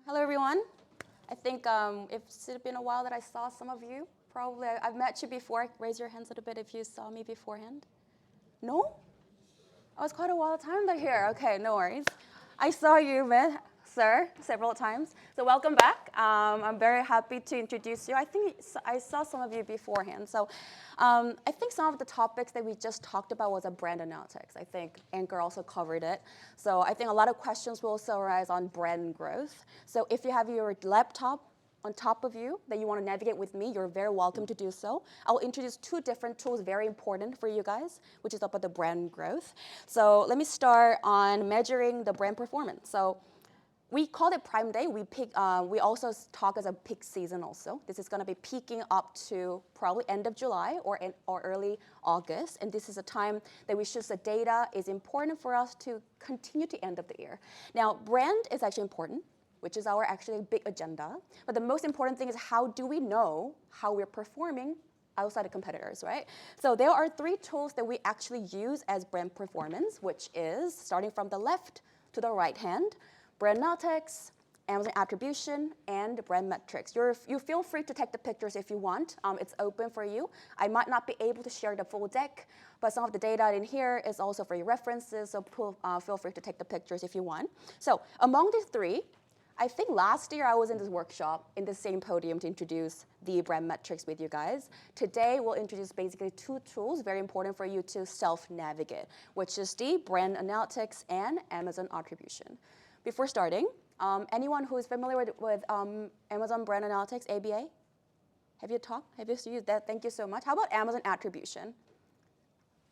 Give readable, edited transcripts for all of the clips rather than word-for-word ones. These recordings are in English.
Hello, everyone. I think it's been a while that I saw some of you. Probably I've met you before. Raise your hands a little bit if you saw me beforehand. No? Oh, it's quite a while time they're here. Okay, no worries. I saw you, sir, several times. So welcome back. I'm very happy to introduce you. I think I saw some of you beforehand. So I think some of the topics that we just talked about was a brand analytics. I think Anker also covered it. So I think a lot of questions will also arise on brand growth. So if you have your laptop on top of you that you want to navigate with me, you're very welcome to do so. I'll introduce two different tools, very important for you guys, which is about the brand growth. So let me start on measuring the brand performance. So we call it Prime Day. We also talk as a peak season also. This is going to be peaking up to probably end of July or early August. And this is a time that we show the data is important for us to continue to end of the year. Now, brand is actually important, which is our actually big agenda. But the most important thing is how do we know how we're performing outside of competitors, right? So there are three tools that we actually use as brand performance, which is starting from the left to the right hand, brand analytics, Amazon attribution, and brand metrics. You feel free to take the pictures if you want. It's open for you. I might not be able to share the full deck, but some of the data in here is also for your references, so feel free to take the pictures if you want. So among these three, I think last year I was in this workshop in the same podium to introduce the brand metrics with you guys. Today we'll introduce basically two tools very important for you to self-navigate, which is the brand analytics and Amazon attribution. Before starting, anyone who is familiar with Amazon brand analytics, ABA? Have you used that? Thank you so much. How about Amazon attribution?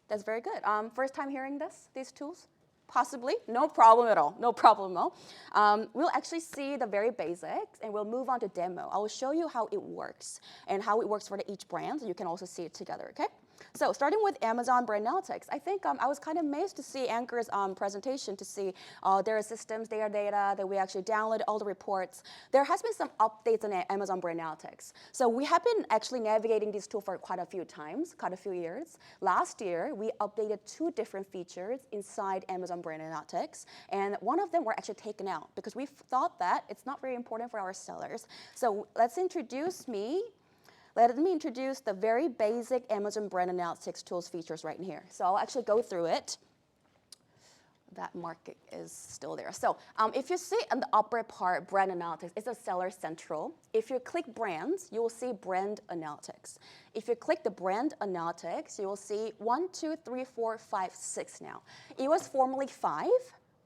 That's very good. First time hearing these tools? Possibly, no problem at all, no problem at all. We'll actually see the very basics and we'll move on to demo. I will show you how it works and how it works for each brand so you can also see it together, okay? So starting with Amazon brand analytics, I think I was kind of amazed to see Anker's presentation to see their systems, their data, that we actually downloaded all the reports. There has been some updates on Amazon brand analytics. So we have been actually navigating this tool for quite a few times, quite a few years. Last year, we updated two different features inside Amazon brand analytics, and one of them were actually taken out because we thought that it's not very important for our sellers. So let me introduce the very basic Amazon brand analytics tools features right in here. So I'll actually go through it. That market is still there. So if you see on the upper part, brand analytics, it's a seller central. If you click brands, you will see brand analytics. If you click the brand analytics, you will see 1, 2, 3, 4, 5, 6 now. It was formerly 5.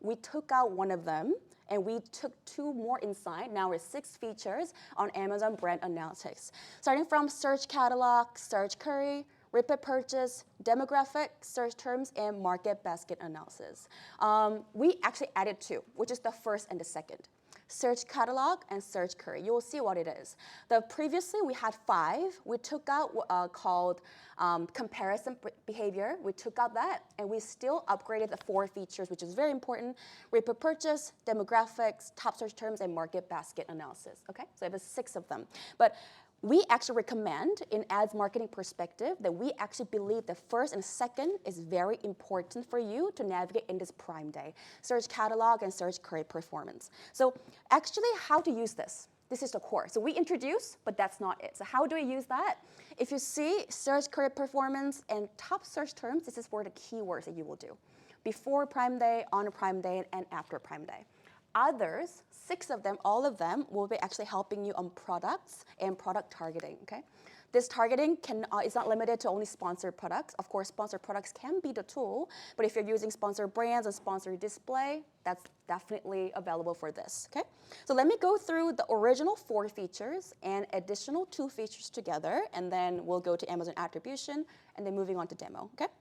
We took out one of them, and we took 2 more inside. Now we're 6 features on Amazon brand analytics. Starting from search catalog, search query, repeat purchase, demographic, search terms, and market basket analysis. We actually added 2, which is the first and the second. Search catalog and search query. You will see what it is. Previously, we had 5. We took out called comparison behavior. We took out that, and we still upgraded the 4 features, which is very important. Repeat purchase, demographics, top search terms, and market basket analysis. Okay, so I have 6 of them. But we actually recommend, in ads marketing perspective, that we actually believe the first and second is very important for you to navigate in this Prime Day. Search catalog and search query performance. So actually, how to use this? This is the core. So we introduce, but that's not it. So how do we use that? If you see search query performance and top search terms, this is for the keywords that you will do. Before Prime Day, on Prime Day, and after Prime Day. Others, 6 of them, all of them, will be actually helping you on products and product targeting, okay? This targeting is not limited to only sponsored products. Of course, sponsored products can be the tool, but if you're using sponsored brands and sponsored display, that's definitely available for this, okay? So let me go through the original 4 features and additional 2 features together, and then we'll go to Amazon attribution, and then moving on to demo, okay?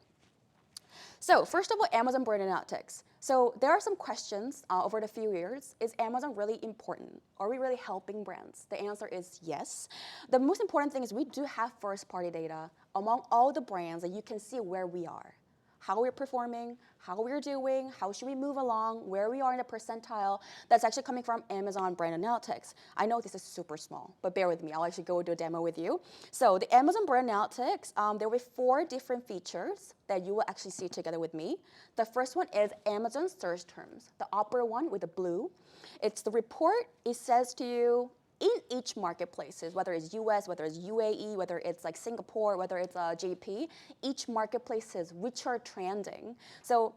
So first of all, Amazon brand analytics. So there are some questions over the few years. Is Amazon really important? Are we really helping brands? The answer is yes. The most important thing is we do have first-party data among all the brands that you can see where we are. how we're performing, how we're doing, how should we move along, where we are in the percentile. That's actually coming from Amazon Brand Analytics. I know this is super small, but bear with me. I'll actually go do a demo with you. So the Amazon Brand Analytics, there will be 4 different features that you will actually see together with me. The first one is Amazon search terms, the upper one with the blue. It's the report. It says to you, in each marketplaces, whether it's US, whether it's UAE, whether it's like Singapore, whether it's JP, each marketplaces which are trending. So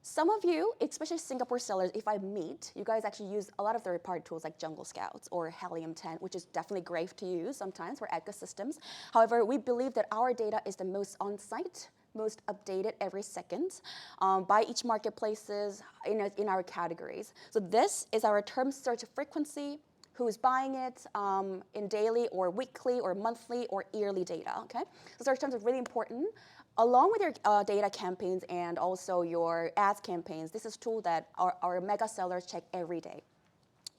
some of you, especially Singapore sellers, if I meet, you guys actually use a lot of third-party tools like Jungle Scouts or Helium 10, which is definitely great to use sometimes for ecosystems. However, we believe that our data is the most on-site, most updated every second by each marketplaces in our categories. So this is our term search frequency, who's buying it in daily or weekly or monthly or yearly data, okay? So search terms are really important. Along with your data campaigns and also your ads campaigns, this is a tool that our mega sellers check every day,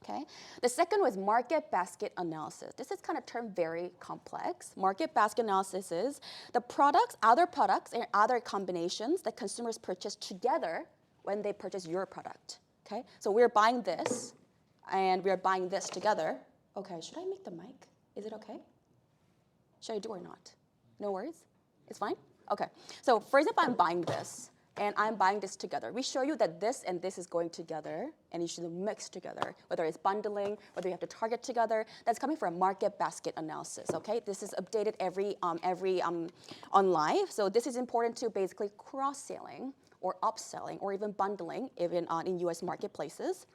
okay? The second was market basket analysis. This is kind of term very complex. Market basket analysis is the other products and other combinations that consumers purchase together when they purchase your product, okay? So we're buying this, and we're buying this together. Okay, should I make the mic? Is it okay? Should I do or not? No worries? It's fine? Okay, so for example, I'm buying this, and I'm buying this together. We show you that this and this is going together, and you should mix together, whether it's bundling, whether you have to target together. That's coming from market basket analysis, okay? This is updated every on live, so this is important to basically cross-selling or upselling or even bundling even in US marketplaces.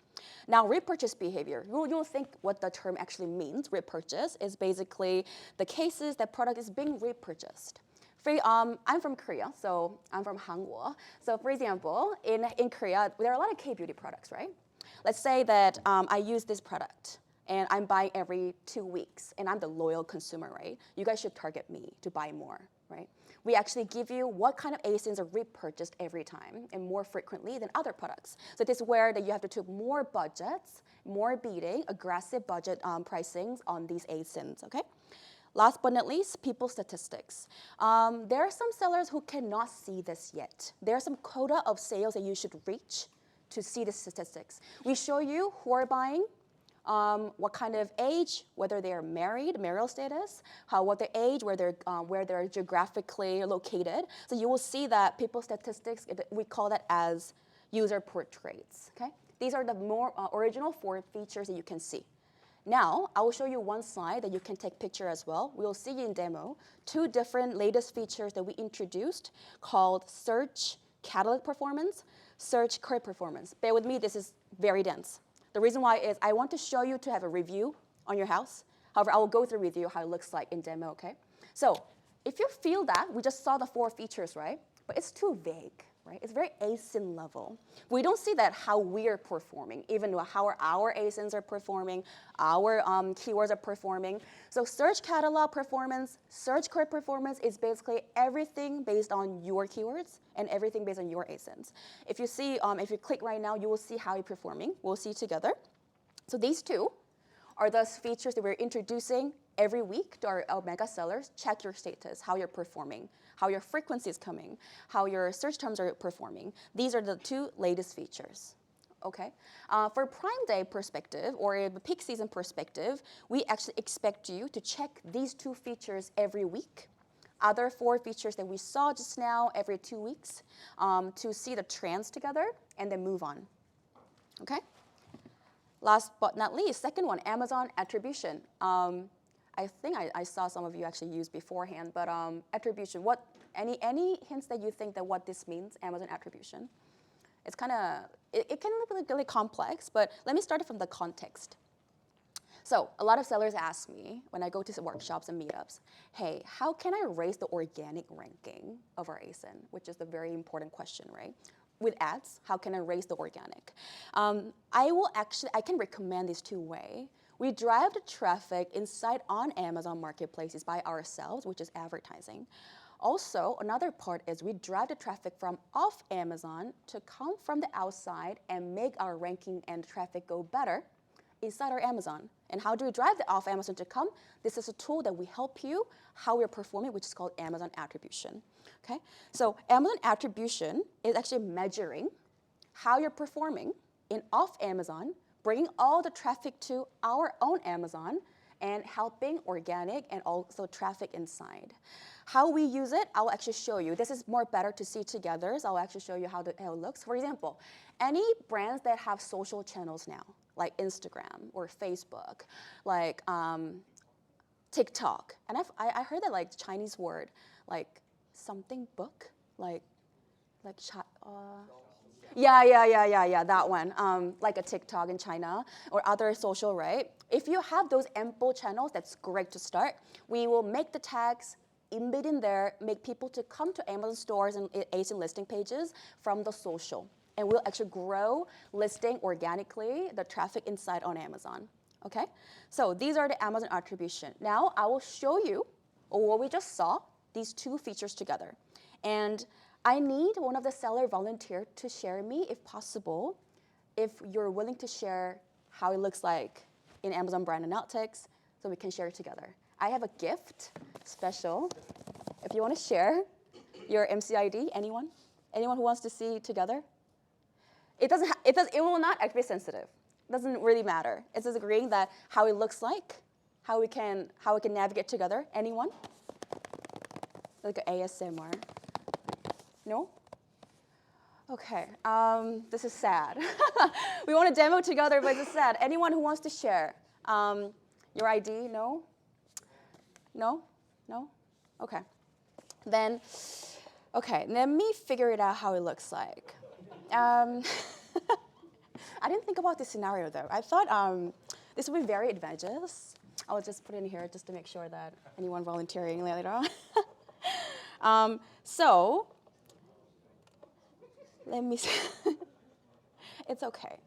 Now, repurchase behavior. You'll think what the term actually means. Repurchase is basically the cases that product is being repurchased. I'm from Korea, so I'm from Hangul. So for example, in Korea, there are a lot of K-beauty products, right? Let's say that I use this product, and I'm buying every 2 weeks, and I'm the loyal consumer, right? You guys should target me to buy more, right? We actually give you what kind of ASINs are repurchased every time and more frequently than other products. So this is where that you have to take more budgets, more bidding, aggressive budget pricings on these ASINs, okay? Last but not least, people statistics. There are some sellers who cannot see this yet. There are some quota of sales that you should reach to see the statistics. We show you who are buying, what kind of age, whether they are married, marital status, what their age, where they're geographically located. So you will see that people statistics, we call that as user portraits, okay? These are the more original 4 features that you can see. Now, I will show you one slide that you can take picture as well. We'll see in demo 2 different latest features that we introduced called search catalog performance, search query performance. Bear with me, this is very dense. The reason why is I want to show you to have a review on your house. However, I will go through with you how it looks like in demo, okay? So if you feel that, we just saw the 4 features, right? But it's too vague, right? It's very ASIN level. We don't see that how we're performing, even how our ASINs are performing, our keywords are performing. So search catalog performance, search query performance is basically everything based on your keywords and everything based on your ASINs. If you see, if you click right now, you will see how you're performing. We'll see together. So these 2 are the features that we're introducing every week to our mega sellers. Check your status, how you're performing, how your frequency is coming, how your search terms are performing. These are the 2 latest features, okay? For Prime Day perspective or the peak season perspective, we actually expect you to check these 2 features every week. Other 4 features that we saw just now every 2 weeks to see the trends together and then move on, okay? Last but not least, second one, Amazon attribution. I think I saw some of you actually use beforehand, but attribution, any hints that you think that what this means, Amazon attribution? It's kind of, it can be really complex, but let me start it from the context. So a lot of sellers ask me when I go to workshops and meetups, hey, how can I raise the organic ranking of our ASIN, which is the very important question, right? With ads, how can I raise the organic? I can recommend these 2 ways. We drive the traffic inside on Amazon marketplaces by ourselves, which is advertising. Also, another part is we drive the traffic from off Amazon to come from the outside and make our ranking and traffic go better inside our Amazon. And how do we drive the off Amazon to come? This is a tool that we help you how we're performing, which is called Amazon attribution. Okay? So Amazon attribution is actually measuring how you're performing in off Amazon, bringing all the traffic to our own Amazon, and helping organic and also traffic inside. How we use it, I'll actually show you. This is more better to see together, so I'll actually show you how it looks. For example, any brands that have social channels now, like Instagram or Facebook, like TikTok, and I heard that like Chinese word, like something book, yeah, that one, like a TikTok in China or other social, right? If you have those ample channels, that's great to start. We will make the tags, embed in there, make people to come to Amazon stores and ASIN listing pages from the social. And we'll actually grow listing organically, the traffic inside on Amazon, okay? So these are the Amazon attribution. Now I will show you what we just saw, these two features together. And I need one of the seller volunteer to share me, if possible, if you're willing to share how it looks like in Amazon Brand Analytics, so we can share it together. I have a gift, special. If you want to share your MCID, anyone? Anyone who wants to see together? It will not actually be sensitive. It doesn't really matter. It's just agreeing that how it looks like, how we can navigate together. Anyone? Like an ASMR. No? Okay, this is sad. We want to demo together, but it's sad. Anyone who wants to share? Your ID, no? No? No? Okay. Then, okay, let me figure it out how it looks like. I didn't think about this scenario though. I thought this would be very advantageous. I'll just put it in here just to make sure that anyone volunteering later on. So, let me see. It's okay.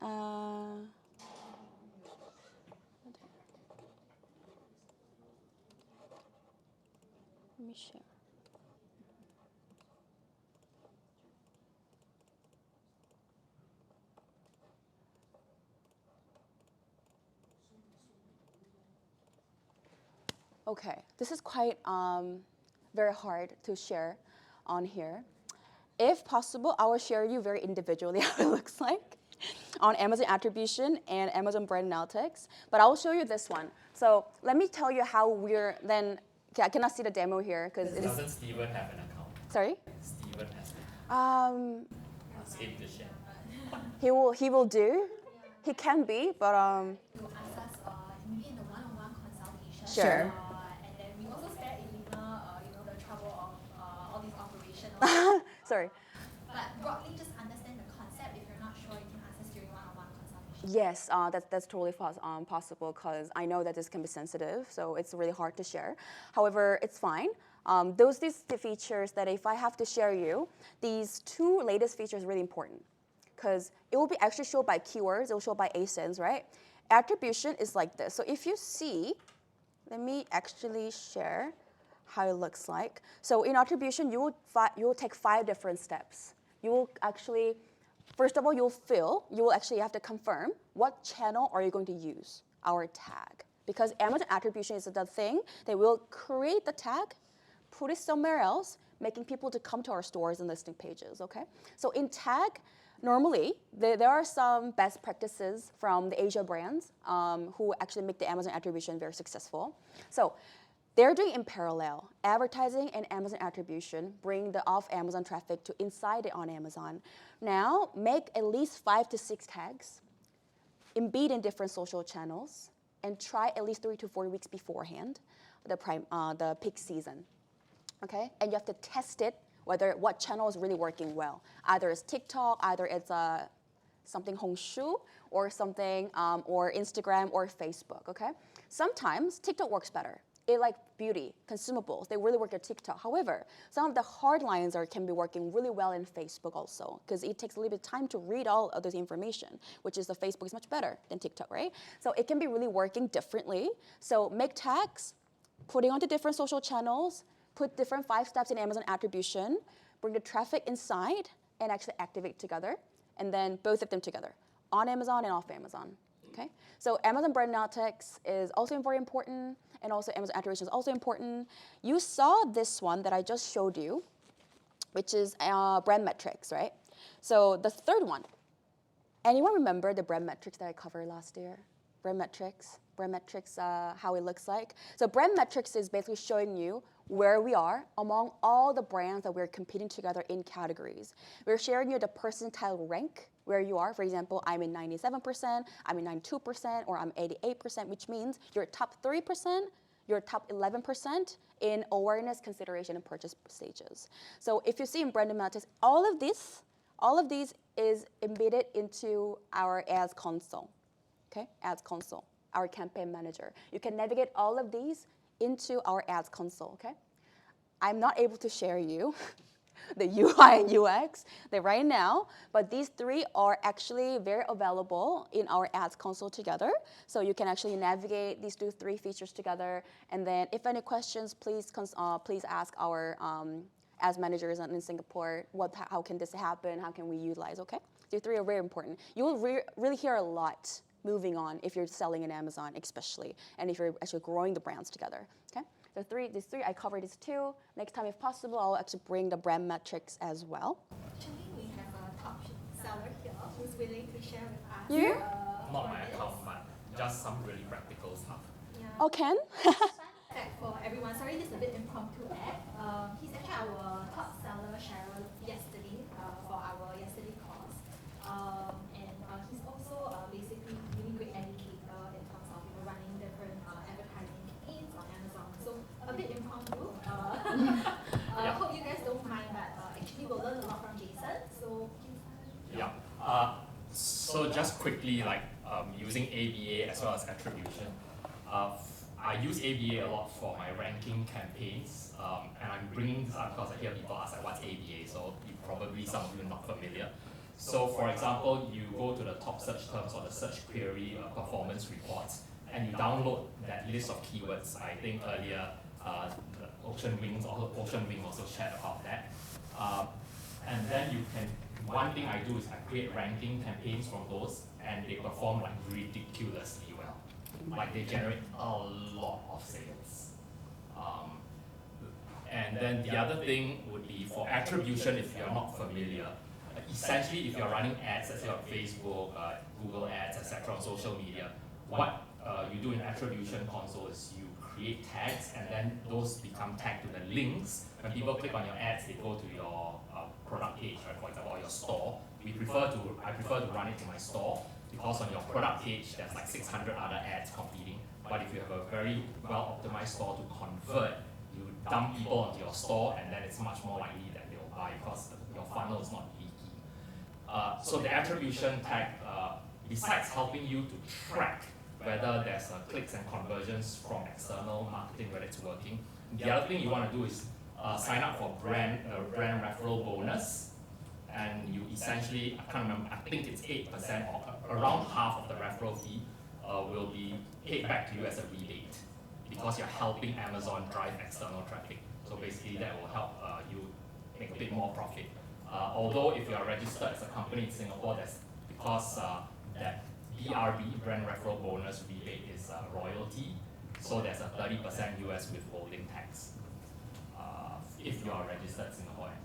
Let me share. Okay, this is quite very hard to share on here. If possible, I will share you very individually how it looks like on Amazon attribution and Amazon Brand Analytics, but I will show you this one. So let me tell you how we're then, okay, I cannot see the demo here because it is. Doesn't Steven have an account? Sorry? Steven has Um, Ask him to share. he will do. He can be, but To ask us maybe in the one-on-one consultation. Sure. And then we also spare Elena, the trouble of all these operational. Sorry. But broadly, just understand the concept. If you're not sure, you can ask us during one-on-one consultation. Yes, that's totally possible because I know that this can be sensitive, so it's really hard to share. However, it's fine. These the features that if I have to share you, these two latest features are really important because it will be actually shown by keywords, it will show by ASINs, right? Attribution is like this. So if you see, let me actually share how it looks like. So in attribution, you will take 5 different steps. You will actually, first of all, you will actually have to confirm what channel are you going to use our tag. Because Amazon attribution is the thing that will create the tag, put it somewhere else, making people to come to our stores and listing pages, okay? So in tag, normally, there are some best practices from the Asia brands who actually make the Amazon attribution very successful. So they're doing in parallel, advertising and Amazon attribution, bring the off Amazon traffic to inside it on Amazon. Now, make at least 5 to 6 tags, embed in different social channels, and try at least 3 to 4 weeks beforehand, the peak season, okay? And you have to test it, what channel is really working well. Either it's TikTok, either it's something Hongshu, or something, or Instagram or Facebook, okay? Sometimes TikTok works better. It like beauty, consumables, they really work at TikTok. However, some of the hard lines can be working really well in Facebook also, because it takes a little bit of time to read all of this information, which is the Facebook is much better than TikTok, right? So it can be really working differently. So make tags, putting onto different social channels, put different 5 steps in Amazon attribution, bring the traffic inside, and actually activate together, and then both of them together. on Amazon and off Amazon. Okay, so Amazon brand analytics is also very important, and also Amazon attribution is also important. You saw this one that I just showed you, which is brand metrics, right? So the third one, anyone remember the brand metrics that I covered last year? Brand metrics, how it looks like. So brand metrics is basically showing you where we are among all the brands that we're competing together in categories. We're sharing you the percentile rank where you are. For example, I'm in 97%, I'm in 92%, or I'm 88%, which means you're top 3%, you're top 11% in awareness, consideration, and purchase stages. So if you see in brand analytics, all of these is embedded into our ads console. Okay, ads console, our campaign manager. You can navigate all of these into our ads console, okay? I'm not able to share you the UI and UX right now, but these three are actually very available in our ads console together. So you can actually navigate these three features together. And then if any questions, please ask our ads managers in Singapore, how can this happen? How can we utilize, okay? These three are very important. You will really hear a lot moving on if you're selling in Amazon, especially, and if you're actually growing the brands together, okay? These three, I covered these two. Next time, if possible, I'll actually bring the brand metrics as well. Actually, we have a top seller here who's willing to share with us. You? Not my account, but just some really practical stuff. Yeah. Oh, Ken? Fun fact for everyone, sorry, this is a bit impromptu ad. He's actually our top seller sharer yesterday for our yesterday course. And he's also basically really great educator in terms of running different advertising campaigns on Amazon. So a bit impromptu. Hope you guys don't mind, but actually we'll learn a lot from Jason. So Yeah. So just quickly, like using ABA as well as attribution. I use ABA a lot for my ranking campaigns, and I'm bringing this up because I hear people ask like, what's ABA? So probably some of you are not familiar. So for example, you go to the top search terms or the search query performance reports, and you download that list of keywords. I think earlier, OceanWings also shared about that. And then you can, one thing I do is I create ranking campaigns from those, and they perform like ridiculously well. Like they generate a lot of sales. And then the other thing would be for attribution, if you're not familiar, essentially if you're running ads, let's say on Facebook, Google ads, etc., on social media, what you do in attribution console is you create tags, and then those become tagged to the links. When people click on your ads, they go to your product page, right, for example, or your store. I prefer to run it to my store, because on your product page, there's like 600 other ads competing. But if you have a very well-optimized store to convert, you dump people onto your store, and then it's much more likely that they'll buy because your funnel is not leaky. So the attribution tag, besides helping you to track whether there's clicks and conversions from external marketing, whether it's working, the other thing you want to do is sign up for brand referral bonus. And you essentially, I can't remember, I think it's 8% or around half of the referral fee will be paid back to you as a rebate, because you're helping Amazon drive external traffic. So basically that will help you make a bit more profit. Although if you are registered as a company in Singapore, that's because that BRB, brand referral bonus rebate, is a royalty. So there's a 30% US withholding tax if you are registered Singapore entity.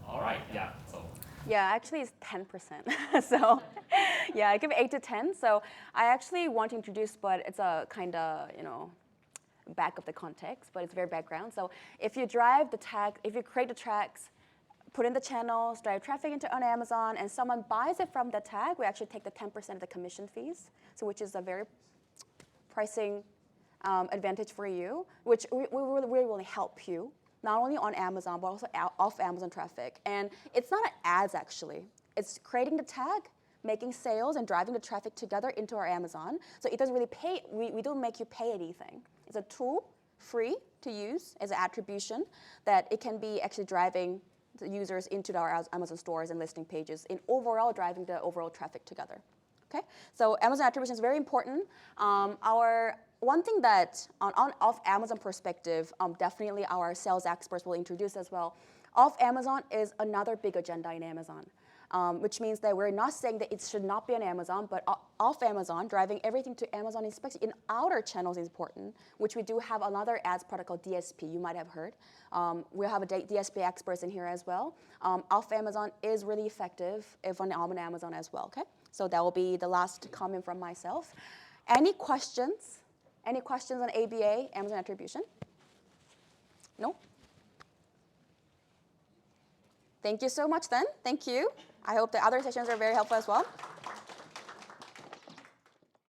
All right, yeah, so. Yeah, actually it's 10%. So yeah, I give 8 to 10. So I actually want to introduce, but it's a kind of, back of the context, but it's very background. So if you drive the tag, if you create the tracks, put in the channels, drive traffic on Amazon, and someone buys it from the tag, we actually take the 10% of the commission fees, so which is a very pricing advantage for you, which we really will help you, not only on Amazon, but also off Amazon traffic. And it's not an ads, actually. It's creating the tag, making sales, and driving the traffic together into our Amazon. So it doesn't really pay, we don't make you pay anything. It's a tool, free to use as an attribution, that it can be actually driving the users into our Amazon stores and listing pages, in overall driving the overall traffic together. Okay, so Amazon attribution is very important. One thing that off Amazon perspective, definitely our sales experts will introduce as well. Off Amazon is another big agenda in Amazon. which means that we're not saying that it should not be on Amazon, but off Amazon, driving everything to Amazon, especially in outer channels, is important, which we do have another ads product called DSP, you might have heard. We'll have a DSP experts in here as well. Off Amazon is really effective if on Amazon as well, okay? So that will be the last comment from myself. Any questions? Any questions on ABA, Amazon Attribution? No? Thank you so much then. Thank you. I hope the other sessions are very helpful as well.